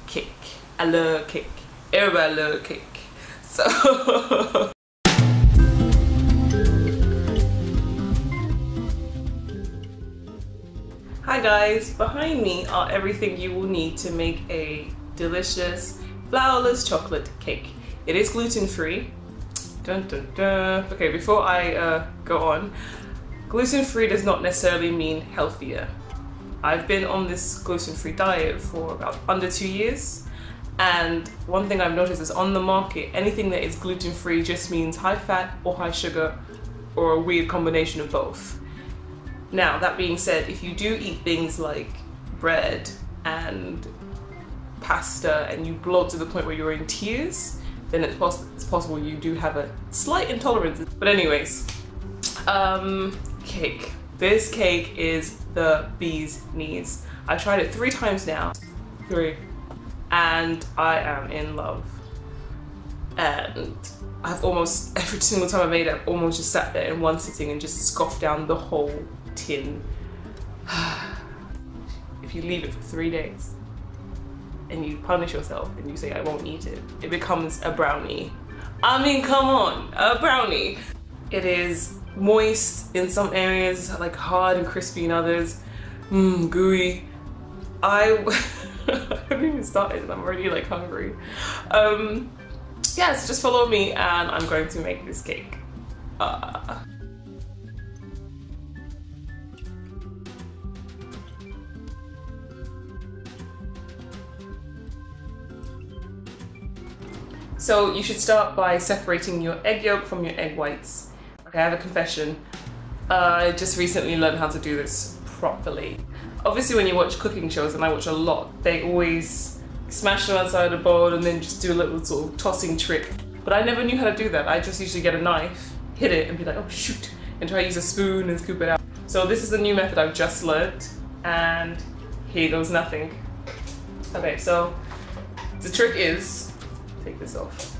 cake. I love cake. Everybody love cake. So hi guys, behind me are everything you will need to make a delicious flourless chocolate cake. It is gluten-free. Dun, dun, dun. Okay, before I go on, gluten-free does not necessarily mean healthier. I've been on this gluten-free diet for about under 2 years, and one thing I've noticed is on the market, anything that is gluten-free just means high fat or high sugar or a weird combination of both. Now, that being said, if you do eat things like bread and pasta and you bloat to the point where you're in tears, then it's possible you do have a slight intolerance. But anyways, cake. This cake is the bee's knees. I tried it 3 times now, and I am in love. And I've almost, every single time I made it, I've almost just sat there in one sitting and just scoffed down the whole tin. If you leave it for 3 days and you punish yourself and you say, I won't eat it, it becomes a brownie. I mean, come on, a brownie. It is moist in some areas, like hard and crispy in others. Gooey. I haven't even started and I'm already like hungry. Yeah, so just follow me and I'm going to make this cake. So you should start by separating your egg yolk from your egg whites. Okay, I have a confession. I just recently learned how to do this properly. Obviously when you watch cooking shows, and I watch a lot, they always smash them outside a bowl and then just do a little sort of tossing trick. But I never knew how to do that. I just usually get a knife, hit it and be like, oh shoot, and try to use a spoon and scoop it out. So this is the new method I've just learned, and here goes nothing. Okay, so the trick is, take this off.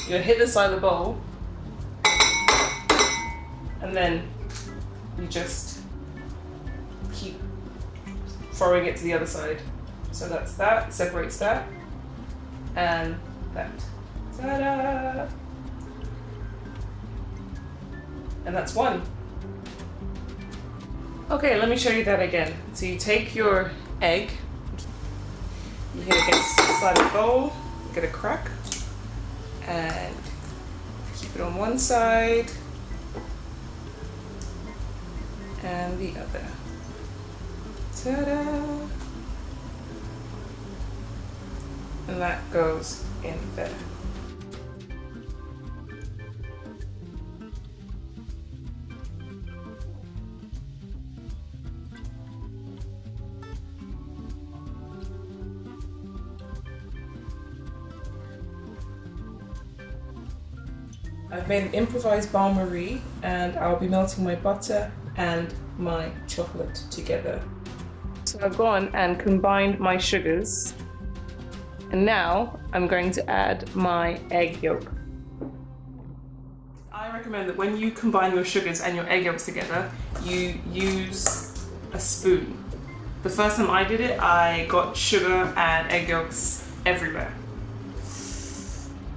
You hit the side of the bowl, and then you just keep throwing it to the other side. So that's that, separates that, and that. Ta-da! And that's one. Okay, let me show you that again. So you take your egg, you hit it against the side of the bowl, get a crack, and keep it on one side and the other. Ta-da! And that goes in there. I've made an improvised bain-marie and I'll be melting my butter and my chocolate together. So I've gone and combined my sugars, and now I'm going to add my egg yolk. I recommend that when you combine your sugars and your egg yolks together, you use a spoon. The first time I did it, I got sugar and egg yolks everywhere.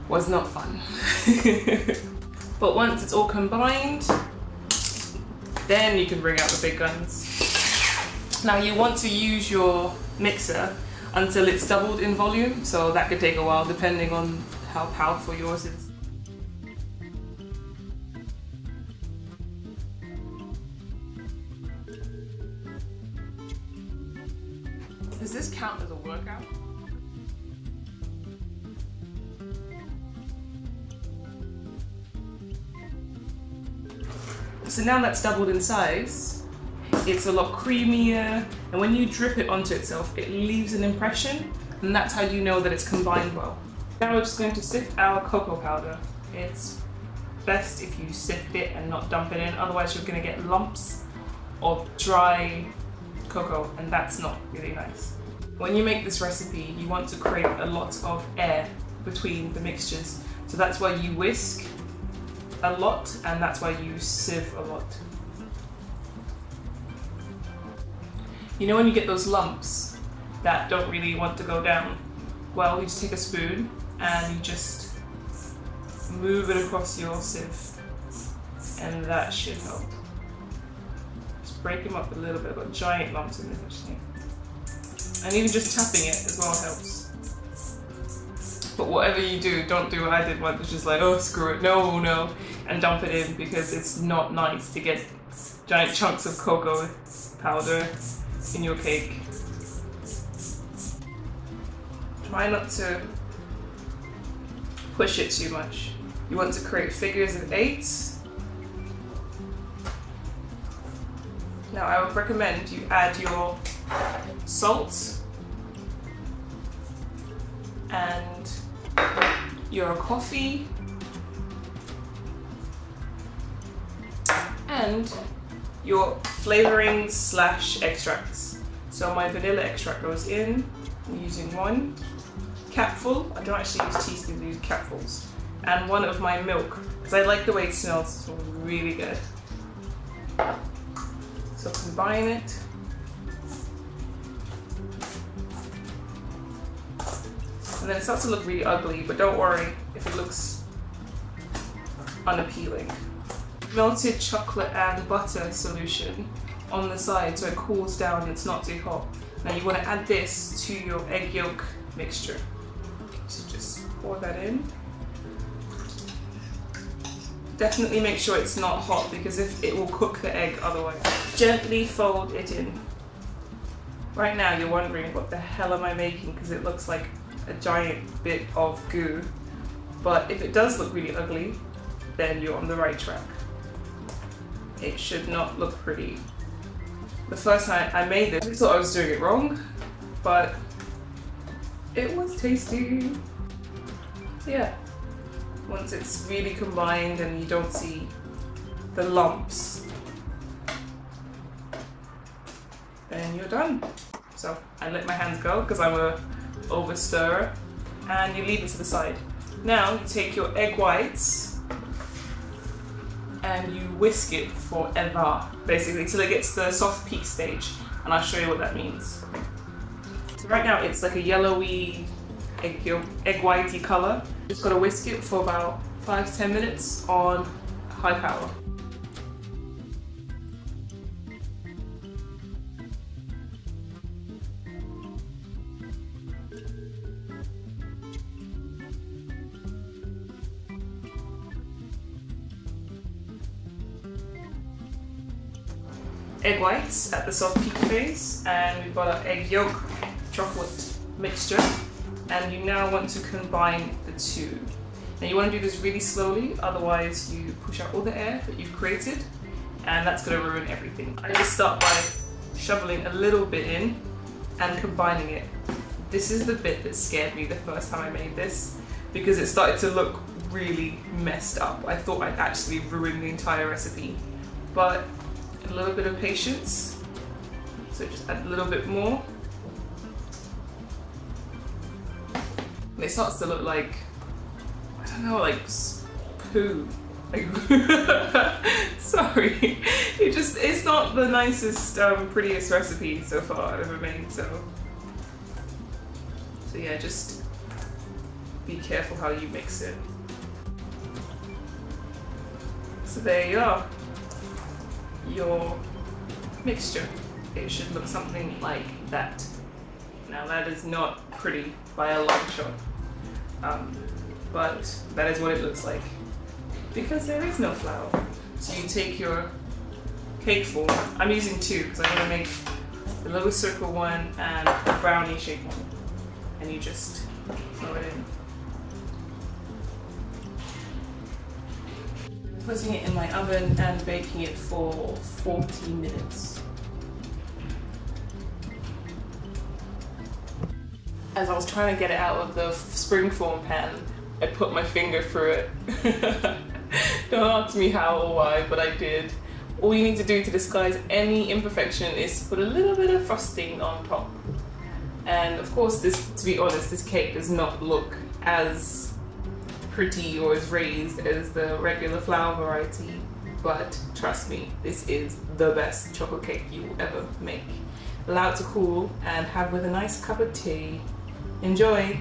Was not fun. But once it's all combined, then you can bring out the big guns. Now you want to use your mixer until it's doubled in volume, so that could take a while depending on how powerful yours is. Does this count as a workout? So now that's doubled in size, it's a lot creamier, and when you drip it onto itself, it leaves an impression, and that's how you know that it's combined well. Now we're just going to sift our cocoa powder. It's best if you sift it and not dump it in, otherwise you're going to get lumps of dry cocoa, and that's not really nice. When you make this recipe, you want to create a lot of air between the mixtures, so that's why you whisk a lot, and that's why you sieve a lot. You know when you get those lumps, that don't really want to go down, well, you just take a spoon and you just move it across your sieve, and that should help. Just break them up a little bit. I've got giant lumps in there actually. And even just tapping it as well helps. But whatever you do, don't do what I did once, it's just like, oh screw it, no, and dump it in, because it's not nice to get giant chunks of cocoa powder in your cake. Try not to push it too much. You want to create figures of 8s. Now I would recommend you add your salt and your coffee and your flavorings / extracts. So my vanilla extract goes in. I'm using 1 capful. I don't actually use teaspoons, I use capfuls. And 1 of my milk, because I like the way it smells. It smells really good. So combine it. And then it starts to look really ugly, but don't worry if it looks unappealing. Melted chocolate and butter solution on the side so it cools down and it's not too hot. Now you want to add this to your egg yolk mixture. So just pour that in. Definitely make sure it's not hot, because if it will cook the egg otherwise. Gently fold it in. Right now you're wondering, what the hell am I making, because it looks like a giant bit of goo. But if it does look really ugly, then you're on the right track. It should not look pretty. The first time I made this, I thought I was doing it wrong, but it was tasty. Yeah. Once it's really combined and you don't see the lumps, then you're done. So I let my hands go because I'm a over stirrer, and you leave it to the side. Now you take your egg whites and you whisk it forever, basically till it gets to the soft peak stage, and I'll show you what that means. So right now it's like a yellowy egg whitey color. Just gotta whisk it for about 5 to 10 minutes on high power. Egg whites at the soft peak phase, and we've got our egg yolk chocolate mixture, and you now want to combine the two. Now you want to do this really slowly, otherwise you push out all the air that you've created, and that's going to ruin everything. I just start by shoveling a little bit in and combining it. This is the bit that scared me the first time I made this, because it started to look really messed up. I thought I'd actually ruined the entire recipe, but a little bit of patience. So just add a little bit more. And it starts to look like, I don't know, like poo. Like sorry. It's not the nicest, prettiest recipe so far I've ever made, so yeah, just be careful how you mix it. So there you are, your mixture. It should look something like that. Now that is not pretty by a long shot, but that is what it looks like, because there is no flour. So you take your cake form. I'm using 2 because I'm going to make the little circle one and the brownie shaped one, and you just throw it in. Putting it in my oven and baking it for 40 minutes. As I was trying to get it out of the springform pan, I put my finger through it. Don't ask me how or why, but I did. All you need to do to disguise any imperfection is to put a little bit of frosting on top. And of course, to be honest, this cake does not look as pretty or as raised as the regular flour variety, but trust me, this is the best chocolate cake you will ever make. allow it to cool, and have with a nice cup of tea. Enjoy!